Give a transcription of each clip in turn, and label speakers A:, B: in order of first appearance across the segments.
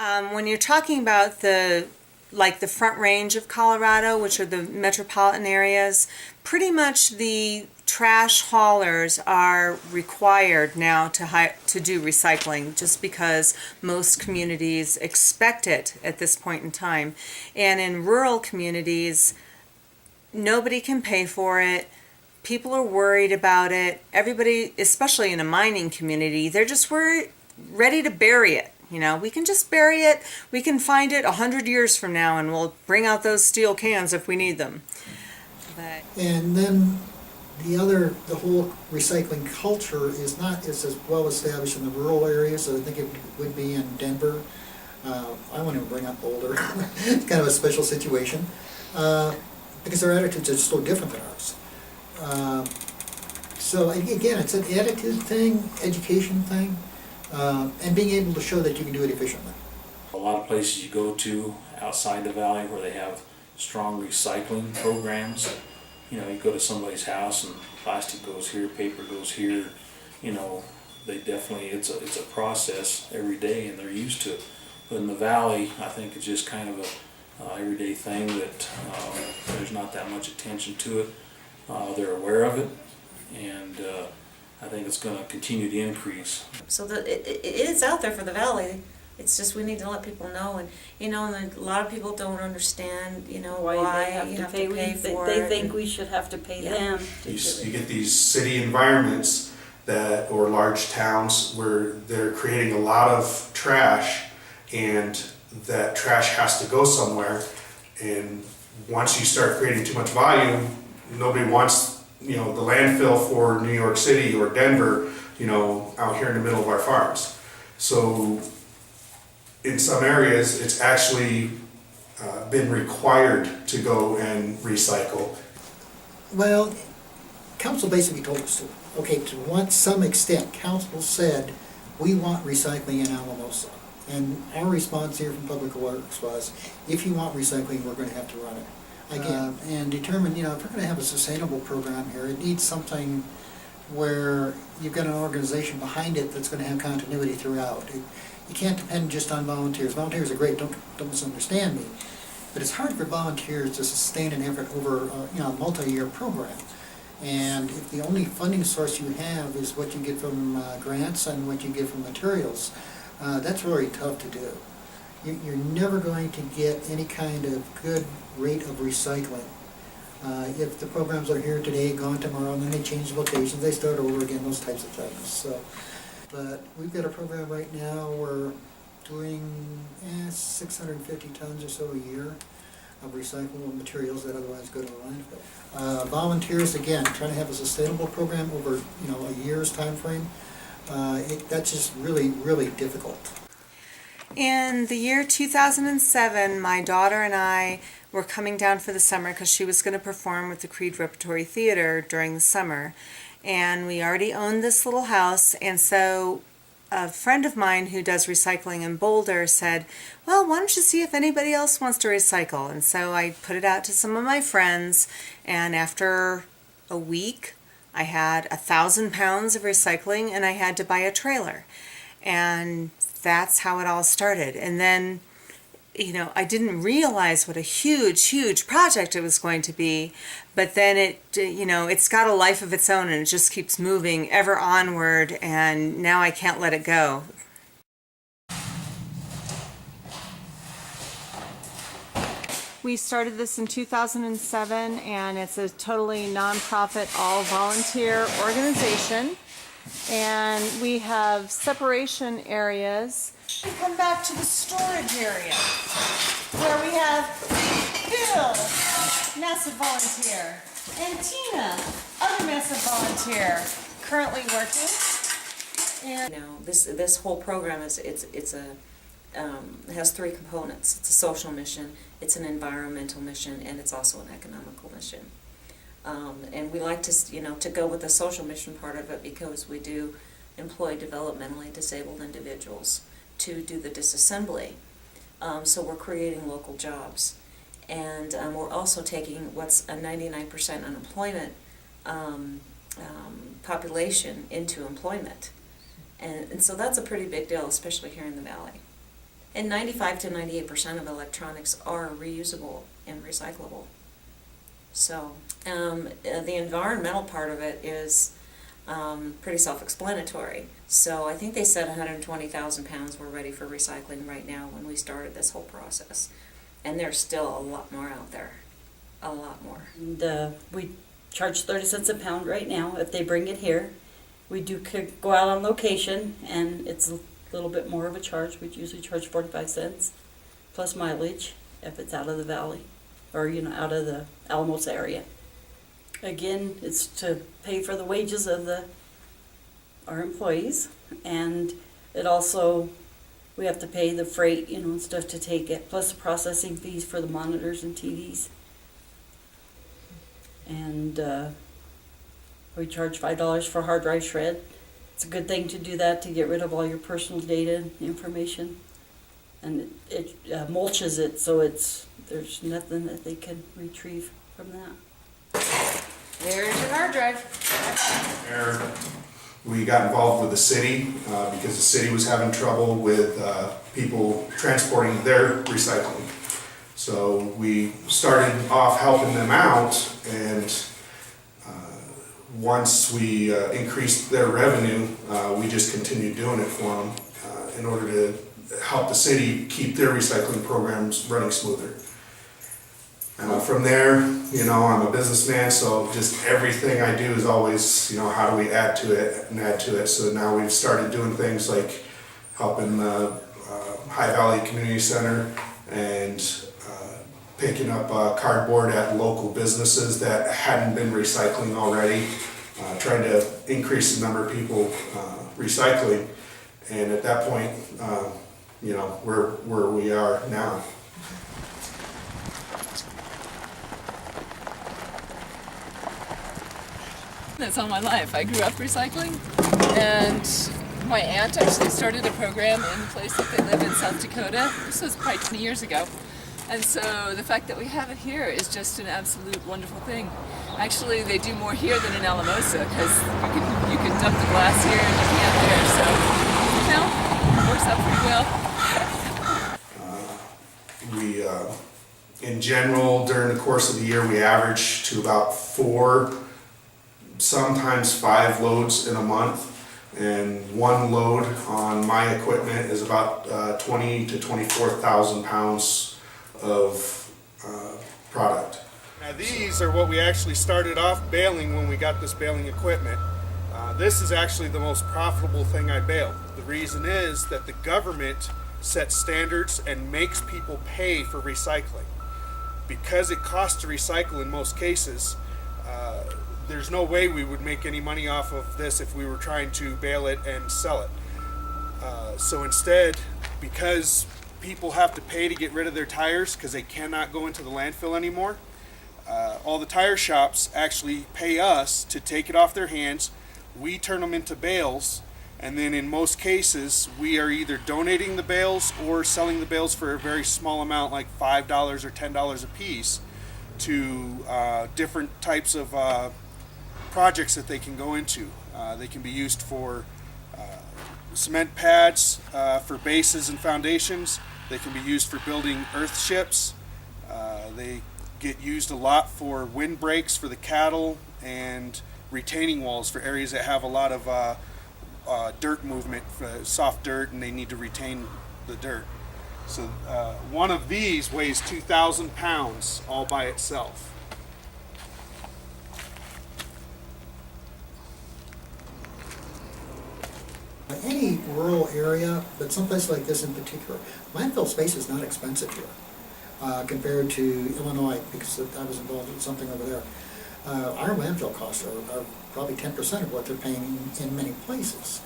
A: When you're talking about the Front Range of Colorado, which are the metropolitan areas, pretty much the trash haulers are required now to do recycling, just because most communities expect it at this point in time. And in rural communities, nobody can pay for it. People are worried about it. Everybody, especially in a mining community, they're just ready to bury it. We can just bury it. We can find it 100 years from now, and we'll bring out those steel cans if we need them.
B: And then the whole recycling culture is not as well established in the rural areas as I think it would be in Denver. I want to bring up Boulder. It's kind of a special situation because their attitudes are so different than ours. So again, it's an attitude thing, education thing. And being able to show that you can do it efficiently.
C: A lot of places you go to outside the valley where they have strong recycling programs, you go to somebody's house and plastic goes here, paper goes here, they definitely, it's a process every day and they're used to it. But in the valley, I think it's just kind of a everyday thing that there's not that much attention to it. They're aware of it, and I think it's going to continue to increase.
D: So it is out there for the valley. It's just we need to let people know, and and a lot of people don't understand, why
E: they have
D: you
E: to
D: have
E: pay.
D: to pay for
E: They
D: it.
E: think we should have to pay them.
F: You get these city environments or large towns where they're creating a lot of trash, and that trash has to go somewhere. And once you start creating too much volume, nobody wants the landfill for New York City or Denver, out here in the middle of our farms. So in some areas, it's actually been required to go and recycle.
B: Well, council basically told us to. Okay, to some extent, council said, we want recycling in Alamosa. And our response here from Public Works was, if you want recycling, we're going to have to run it. Again, and determine, if we're going to have a sustainable program here, it needs something where you've got an organization behind it that's going to have continuity throughout. You can't depend just on volunteers. Volunteers are great, don't misunderstand me. But it's hard for volunteers to sustain an effort over a multi-year program. And if the only funding source you have is what you get from grants and what you get from materials, that's really tough to do. You're never going to get any kind of good rate of recycling. If the programs are here today, gone tomorrow, and then they change locations, they start over again, those types of things. So, but we've got a program right now, we're doing 650 tons or so a year of recyclable materials that otherwise go to the landfill. Volunteers, again, trying to have a sustainable program over a year's time frame, that's just really, really difficult.
A: In the year 2007, my daughter and I were coming down for the summer because she was going to perform with the Creede Repertory Theater during the summer. And we already owned this little house, and so a friend of mine who does recycling in Boulder said, well, why don't you see if anybody else wants to recycle? And so I put it out to some of my friends, and after a week, I had 1,000 pounds of recycling, and I had to buy a trailer. And that's how it all started. And then, I didn't realize what a huge, huge project it was going to be, but then it's got a life of its own, and it just keeps moving ever onward, and now I can't let it go. We started this in 2007, and it's a totally nonprofit, all-volunteer organization. And we have separation areas. We come back to the storage area where we have Bill, massive volunteer, and Tina, other massive volunteer, currently working. And
D: This whole program has three components. It's a social mission, it's an environmental mission, and it's also an economical mission. And we like to go with the social mission part of it because we do employ developmentally disabled individuals to do the disassembly. So we're creating local jobs. And we're also taking what's a 99% unemployment population into employment. And so that's a pretty big deal, especially here in the Valley. And 95 to 98% of electronics are reusable and recyclable. So, the environmental part of it is pretty self-explanatory. So I think they said 120,000 pounds were ready for recycling right now when we started this whole process. And there's still a lot more out there, a lot more.
E: And we charge 30 cents a pound right now if they bring it here. We do go out on location, and it's a little bit more of a charge. We usually charge 45 cents plus mileage if it's out of the valley or, out of the Alamosa area. Again, it's to pay for the wages of our employees, and it also, we have to pay the freight, and stuff to take it, plus the processing fees for the monitors and TVs. And we charge $5 for hard drive shred. It's a good thing to do that, to get rid of all your personal data and information. And it mulches it, so there's nothing that they can retrieve from that.
A: There's your hard drive.
F: Where we got involved with the city because the city was having trouble with people transporting their recycling. So we started off helping them out, and once we increased their revenue, we just continued doing it for them in order to help the city keep their recycling programs running smoother. From there, I'm a businessman, so just everything I do is always, how do we add to it and add to it. So now we've started doing things like helping the High Valley Community Center and picking up cardboard at local businesses that hadn't been recycling already, trying to increase the number of people recycling. And at that point, we're where we are now.
G: That's all my life. I grew up recycling, and my aunt actually started a program in the place that they live in South Dakota. This was probably 20 years ago. And so the fact that we have it here is just an absolute wonderful thing. Actually, they do more here than in Alamosa, because you can dump the glass here and you can't there. So, it works out pretty well.
F: In general, during the course of the year, we average to about 4, sometimes 5 loads in a month, and one load on my equipment is about 20 to 24,000 pounds of product.
H: Now these are what we actually started off baling when we got this baling equipment. This is actually the most profitable thing I bale. The reason is that the government sets standards and makes people pay for recycling. Because it costs to recycle in most cases, there's no way we would make any money off of this if we were trying to bale it and sell it. So instead, because people have to pay to get rid of their tires because they cannot go into the landfill anymore, all the tire shops actually pay us to take it off their hands. We turn them into bales, and then in most cases, we are either donating the bales or selling the bales for a very small amount, like $5 or $10 a piece, to different types of projects that they can go into. They can be used for cement pads, for bases and foundations. They can be used for building earth ships. They get used a lot for windbreaks for the cattle and retaining walls for areas that have a lot of dirt movement, soft dirt, and they need to retain the dirt. So one of these weighs 2,000 pounds all by itself.
B: Any rural area, but someplace like this in particular, landfill space is not expensive here compared to Illinois, because I was involved in something over there. Our landfill costs are probably 10% of what they're paying in many places.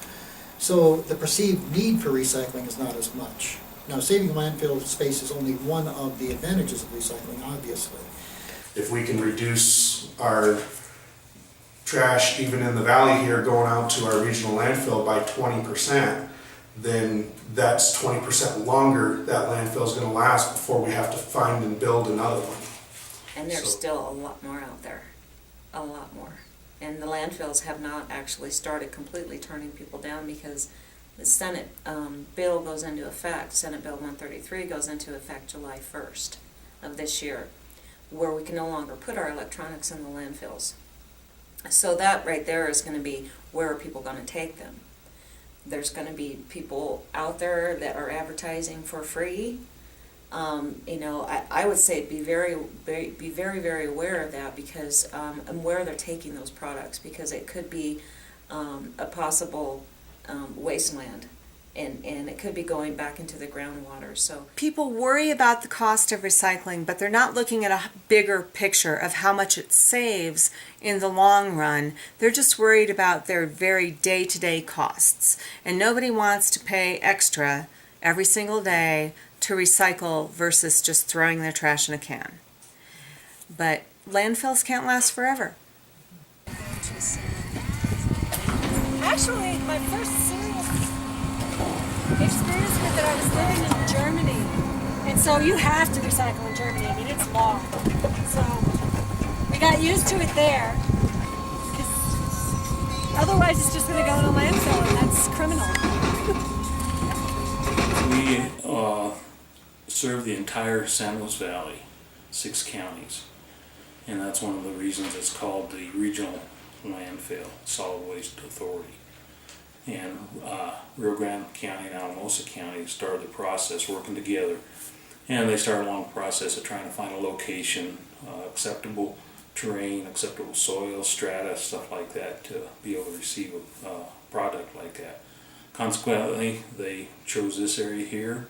B: So the perceived need for recycling is not as much. Now, saving landfill space is only one of the advantages of recycling, obviously.
F: If we can reduce our trash, even in the valley here, going out to our regional landfill by 20%, then that's 20% longer that landfill is going to last before we have to find and build another one.
D: And there's
F: So-
D: still a lot more out there, a lot more. And the landfills have not actually started completely turning people down because The Senate bill goes into effect, Senate Bill 133 goes into effect July 1st of this year, where we can no longer put our electronics in the landfills. So that right there is going to be, where are people going to take them? There's going to be people out there that are advertising for free. I would say be very, very aware of that, because and where they're taking those products, because it could be a possible wasteland, and it could be going back into the groundwater. So
A: People worry about the cost of recycling, but they're not looking at a bigger picture of how much it saves in the long run. They're just worried about their very day-to-day costs. And nobody wants to pay extra every single day to recycle versus just throwing their trash in a can. But landfills can't last forever.
I: Actually, my first serious experience with it, I was living in Germany. And so you have to recycle in Germany. I mean, it's law. So we got used to it there. Because otherwise it's just going to go in a landfill, and that's criminal.
C: We serve the entire San Luis Valley, 6 counties. And that's one of the reasons it's called the Regional Landfill Solid Waste Authority. And Rio Grande County and Alamosa County started the process working together. And they started along the process of trying to find a location, acceptable terrain, acceptable soil, strata, stuff like that, to be able to receive a product like that. Consequently, they chose this area here.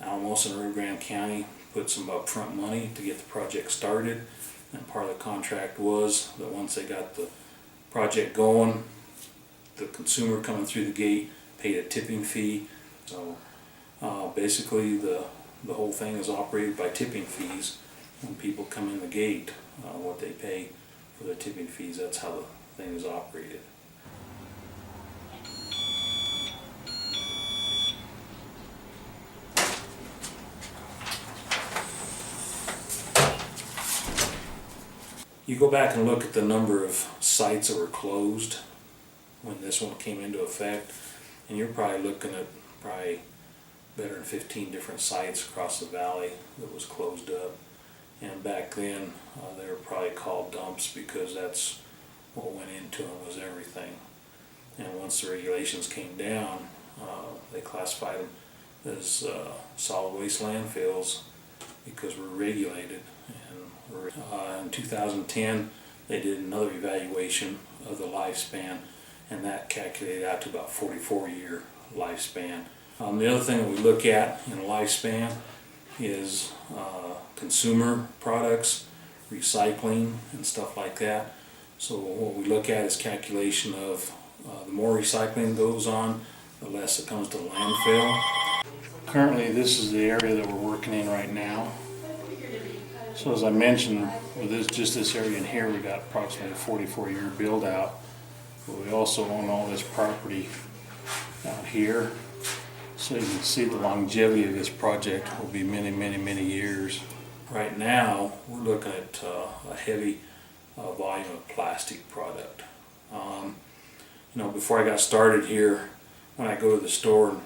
C: Alamosa and Rio Grande County put some upfront money to get the project started. And part of the contract was that once they got the project going, the consumer coming through the gate paid a tipping fee. So basically the whole thing is operated by tipping fees. When people come in the gate, what they pay for the tipping fees, that's how the thing is operated. You go back and look at the number of sites that were closed when this one came into effect, and you're probably looking at better than 15 different sites across the valley that was closed up. And back then, they were probably called dumps, because that's what went into them, was everything. And once the regulations came down, they classified them as solid waste landfills, because we're regulated. And in 2010, they did another evaluation of the lifespan, and that calculated out to about 44-year lifespan. The other thing that we look at in a lifespan is consumer products, recycling, and stuff like that. So what we look at is calculation of the more recycling goes on, the less it comes to landfill. Currently, this is the area that we're working in right now. So as I mentioned, with this area in here, we got approximately a 44-year build out. But we also own all this property out here. So you can see the longevity of this project will be many, many, many years. Right now, we're looking at a heavy volume of plastic product. Before I got started here, when I go to the store,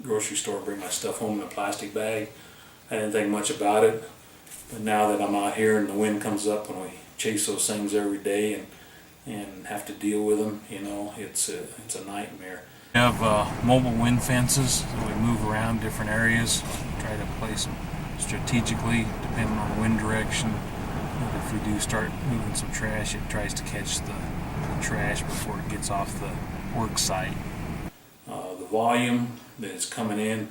C: grocery store, and bring my stuff home in a plastic bag, I didn't think much about it. But now that I'm out here and the wind comes up and we chase those things every day and have to deal with them, it's a nightmare. We have mobile wind fences that we move around different areas, try to place them strategically depending on the wind direction. And if we do start moving some trash, it tries to catch the trash before it gets off the work site. The volume that is coming in,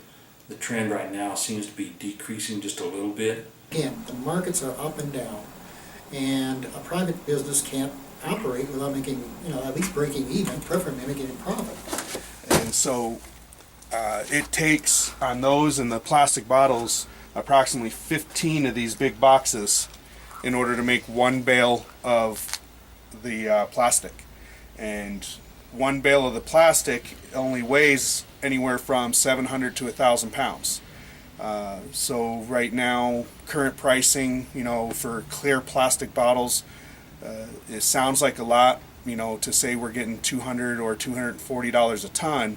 C: the trend right now seems to be decreasing just a little bit.
B: Again, the markets are up and down, and a private business can't operate without making, at least breaking even, preferably making a profit.
H: And so it takes, on those and the plastic bottles, approximately 15 of these big boxes in order to make one bale of the plastic. And one bale of the plastic only weighs anywhere from 700 to 1,000 pounds. So right now, current pricing, for clear plastic bottles, it sounds like a lot, to say we're getting $200 or $240 a ton,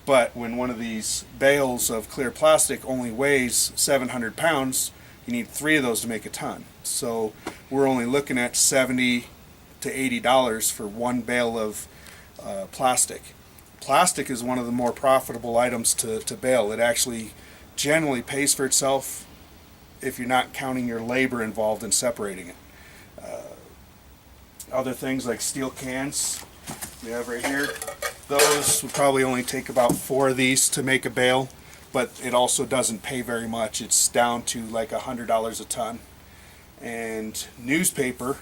H: But when one of these bales of clear plastic only weighs 700 pounds, you need 3 of those to make a ton. So we're only looking at $70 to $80 for one bale of plastic. Plastic is one of the more profitable items to bale. It actually generally pays for itself if you're not counting your labor involved in separating it. Other things like steel cans we have right here, those would probably only take about 4 of these to make a bale, but it also doesn't pay very much. It's down to like $100 a ton. And newspaper,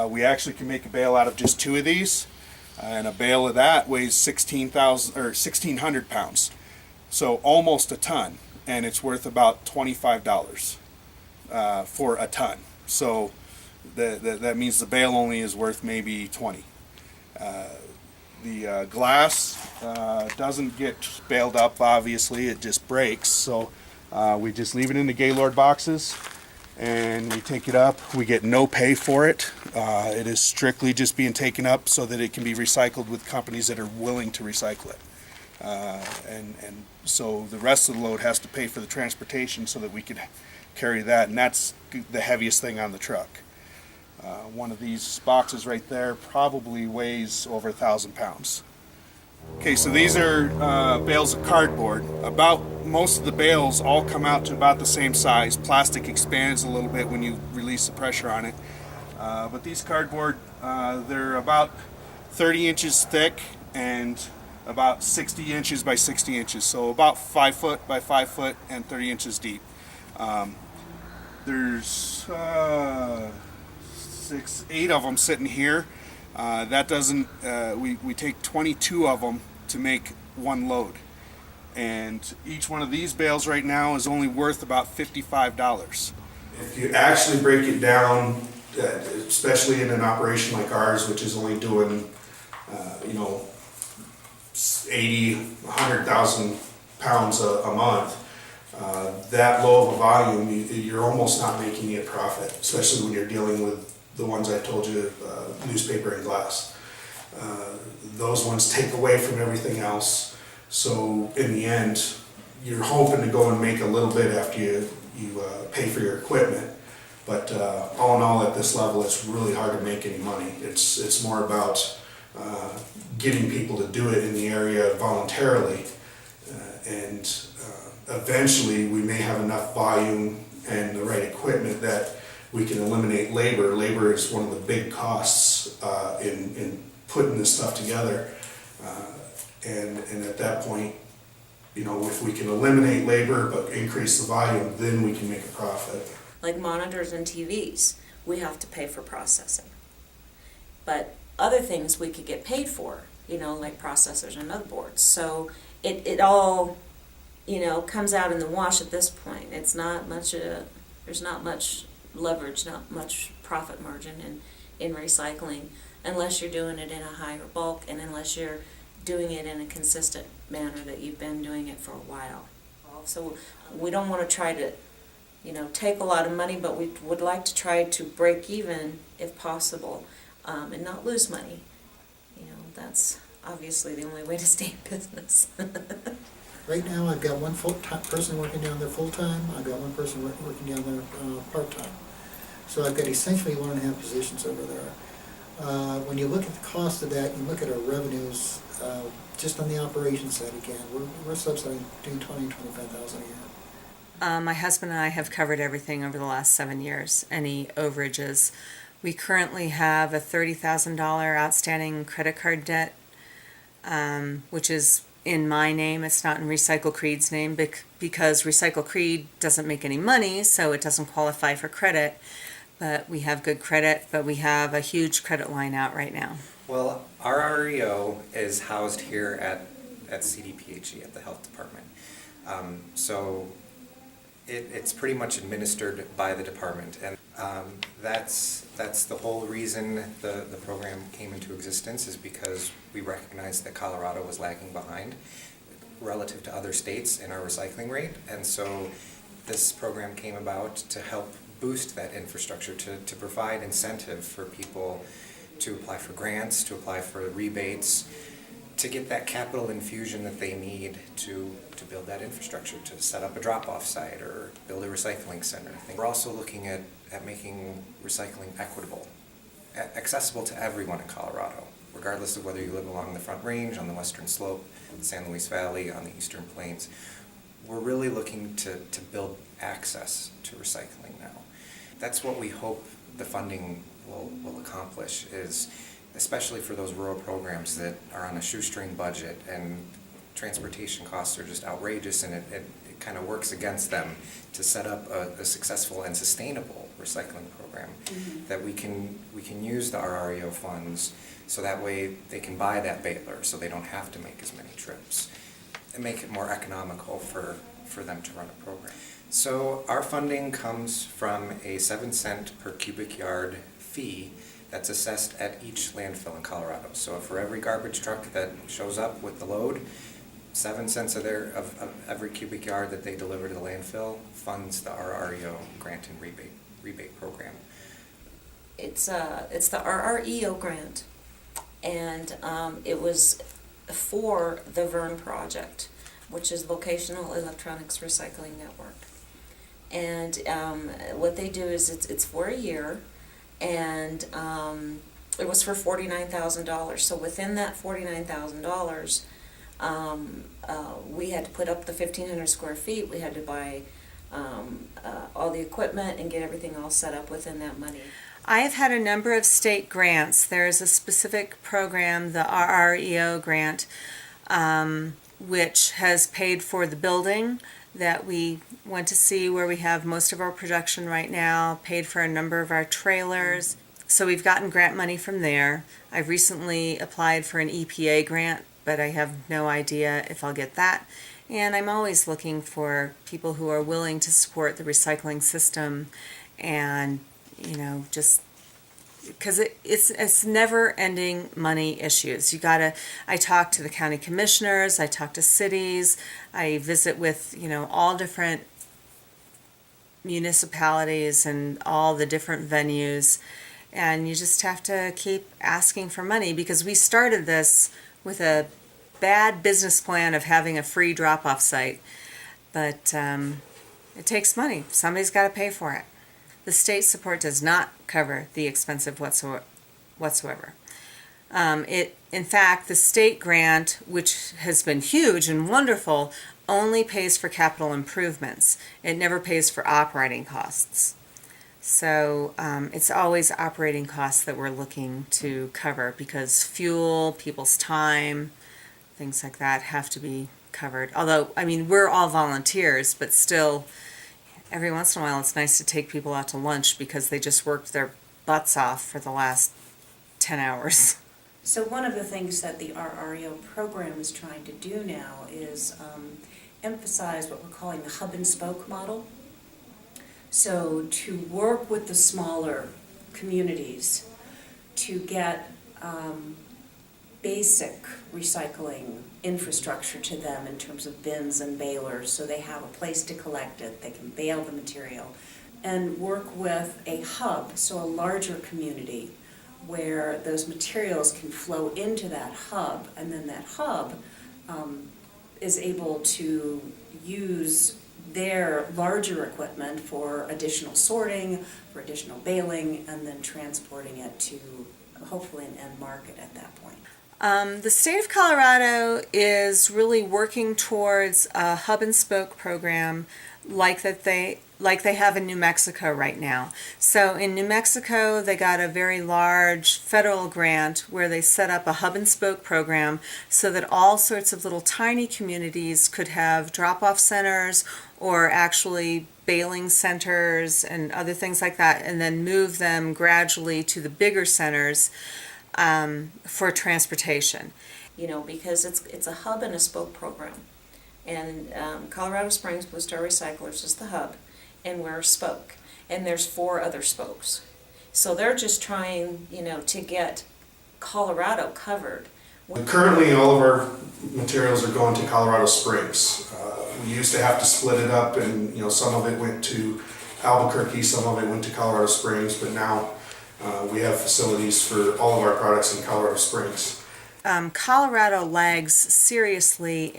H: we actually can make a bale out of just 2 of these, and a bale of that weighs 1,600 pounds, so almost a ton, and it's worth about $25 for a ton. So that means the bale only is worth maybe 20. The glass doesn't get baled up, obviously, it just breaks, so we just leave it in the Gaylord boxes and we take it up. We get no pay for it. It is strictly just being taken up so that it can be recycled with companies that are willing to recycle it. And so the rest of the load has to pay for the transportation so that we can carry that, and that's the heaviest thing on the truck. One of these boxes right there probably weighs over 1,000 pounds. Okay, so these are bales of cardboard. Most of the bales all come out to about the same size. Plastic expands a little bit when you release the pressure on it. But these cardboard, they're about 30 inches thick and about 60 inches by 60 inches. So about 5 foot by 5 foot and 30 inches deep. There's 8 of them sitting here. That doesn't, we take 22 of them to make one load. And each one of these bales right now is only worth about $55.
F: If you actually break it down, especially in an operation like ours, which is only doing, 80, 100,000 pounds a month, that low of a volume, you're almost not making a profit, especially when you're dealing with the ones I told you, newspaper and glass. Those ones take away from everything else. So in the end, you're hoping to go and make a little bit after you pay for your equipment. But all in all, at this level, it's really hard to make any money. It's more about getting people to do it in the area voluntarily. And eventually, we may have enough volume and the right equipment that we can eliminate labor. Labor is one of the big costs in putting this stuff together. And at that point, if we can eliminate labor but increase the volume, then we can make a profit.
D: Like monitors and TVs, we have to pay for processing. But other things we could get paid for, like processors and motherboards. So it all, comes out in the wash at this point. It's not much, there's not much leverage, not much profit margin in recycling, unless you're doing it in a higher bulk and unless you're doing it in a consistent manner that you've been doing it for a while. So we don't want to try to, take a lot of money, but we would like to try to break even if possible, and not lose money. That's obviously the only way to stay in business.
B: Right now, I've got one full-time person working down there full-time, I've got one person working down there part-time. So I've got essentially 1.5 positions over there. When you look at the cost of that, you look at our revenues, just on the operations side again, we're subsidizing between $20,000 and $25,000 a year.
A: My husband and I have covered everything over the last 7 years, any overages. We currently have a $30,000 outstanding credit card debt, which is in my name. It's not in Recycle Creede's name because Recycle Creede doesn't make any money, so it doesn't qualify for credit. But we have good credit, but we have a huge credit line out right now.
J: Well, our REO is housed here at CDPHE, at the health department. So it's pretty much administered by the department, and that's the whole reason the program came into existence, is because we recognized that Colorado was lagging behind relative to other states in our recycling rate, and so this program came about to help boost that infrastructure, to provide incentive for people to apply for grants, to apply for rebates, to get that capital infusion that they need to build that infrastructure, to set up a drop-off site or build a recycling center. We're also looking at making recycling equitable, accessible to everyone in Colorado, regardless of whether you live along the Front Range, on the Western Slope, the San Luis Valley, on the Eastern Plains. We're really looking to build access to recycling now. That's what we hope the funding will accomplish, is especially for those rural programs that are on a shoestring budget and transportation costs are just outrageous, and it kind of works against them to set up a successful and sustainable recycling program. That we can use the RREO funds so that way they can buy that baler so they don't have to make as many trips and make it more economical for them to run a program. So our funding comes from a 7-cent per cubic yard fee that's assessed at each landfill in Colorado. So for every garbage truck that shows up with the load, 7 cents of every cubic yard that they deliver to the landfill funds the RREO grant and rebate program.
D: It's the RREO grant, and it was for the VERN project, which is Vocational Electronics Recycling Network. And what they do is it's for a year, and it was for $49,000. So within that $49,000, we had to put up the 1,500 square feet. We had to buy all the equipment and get everything all set up within that money.
A: I have had a number of state grants. There is a specific program, the RREO grant, which has paid for the building that we went to see where we have most of our production right now, paid for a number of our trailers. So we've gotten grant money from there. I've recently applied for an EPA grant, but I have no idea if I'll get that. And I'm always looking for people who are willing to support the recycling system, and just because it's never-ending money issues. I talk to the county commissioners, I talk to cities, I visit with all different municipalities and all the different venues, and you just have to keep asking for money, because we started this with a bad business plan of having a free drop-off site, but it takes money. Somebody's got to pay for it. The state support does not cover the expense of whatsoever. In fact, the state grant, which has been huge and wonderful, only pays for capital improvements. It never pays for operating costs. So it's always operating costs that we're looking to cover, because fuel, people's time, things like that have to be covered. Although, we're all volunteers, but still, every once in a while it's nice to take people out to lunch because they just worked their butts off for the last 10 hours.
K: So one of the things that the RREO program is trying to do now is emphasize what we're calling the hub and spoke model. So to work with the smaller communities to get basic recycling infrastructure to them in terms of bins and balers, so they have a place to collect it, they can bale the material, and work with a hub, so a larger community, where those materials can flow into that hub, and then that hub is able to use their larger equipment for additional sorting, for additional baling, and then transporting it to hopefully an end market at that point.
A: The state of Colorado is really working towards a hub and spoke program like they have in New Mexico right now. So in New Mexico, they got a very large federal grant where they set up a hub and spoke program so that all sorts of little tiny communities could have drop-off centers or actually baling centers and other things like that, and then move them gradually to the bigger centers for transportation.
D: Because it's a hub and a spoke program. And Colorado Springs Blue Star Recyclers is the hub, and we're a spoke. And there's 4 other spokes. So they're just trying, to get Colorado covered.
F: Currently, all of our materials are going to Colorado Springs. We used to have to split it up, and some of it went to Albuquerque, some of it went to Colorado Springs, but now we have facilities for all of our products in Colorado Springs.
A: Colorado lags seriously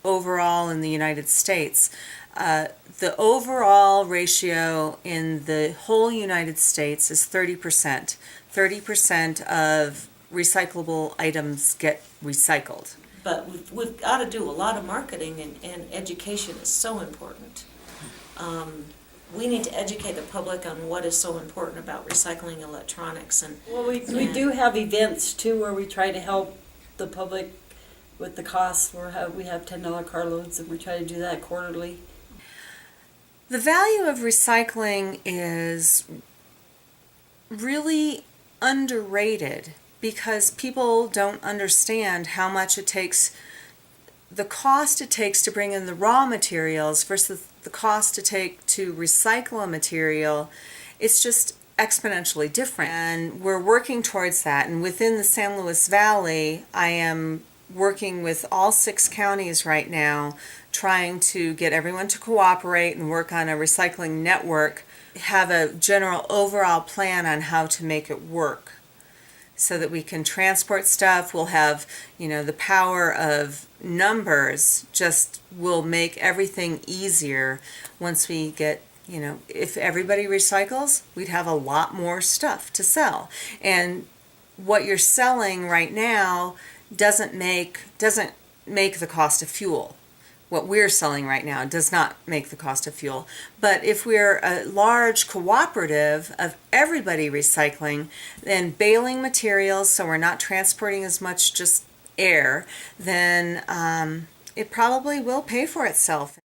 A: overall in the United States. The overall ratio in the whole United States is 30%. 30% of recyclable items get recycled.
D: But we've got to do a lot of marketing, and education is so important. We need to educate the public on what is so important about recycling electronics. And
E: Well, we do have events too where we try to help the public with the costs. We have $10 carloads, and we try to do that quarterly.
A: The value of recycling is really underrated because people don't understand how much it takes, the cost it takes to bring in the raw materials versus the cost to take to recycle a material. It's just exponentially different, and we're working towards that. And within the San Luis Valley, I am working with all 6 counties right now, trying to get everyone to cooperate and work on a recycling network, have a general overall plan on how to make it work so that we can transport stuff. We'll have, the power of numbers just will make everything easier once we get, if everybody recycles, we'd have a lot more stuff to sell. And what you're selling right now doesn't make the cost of fuel. What we're selling right now does not make the cost of fuel. But if we're a large cooperative of everybody recycling, then baling materials, so we're not transporting as much just air, then it probably will pay for itself.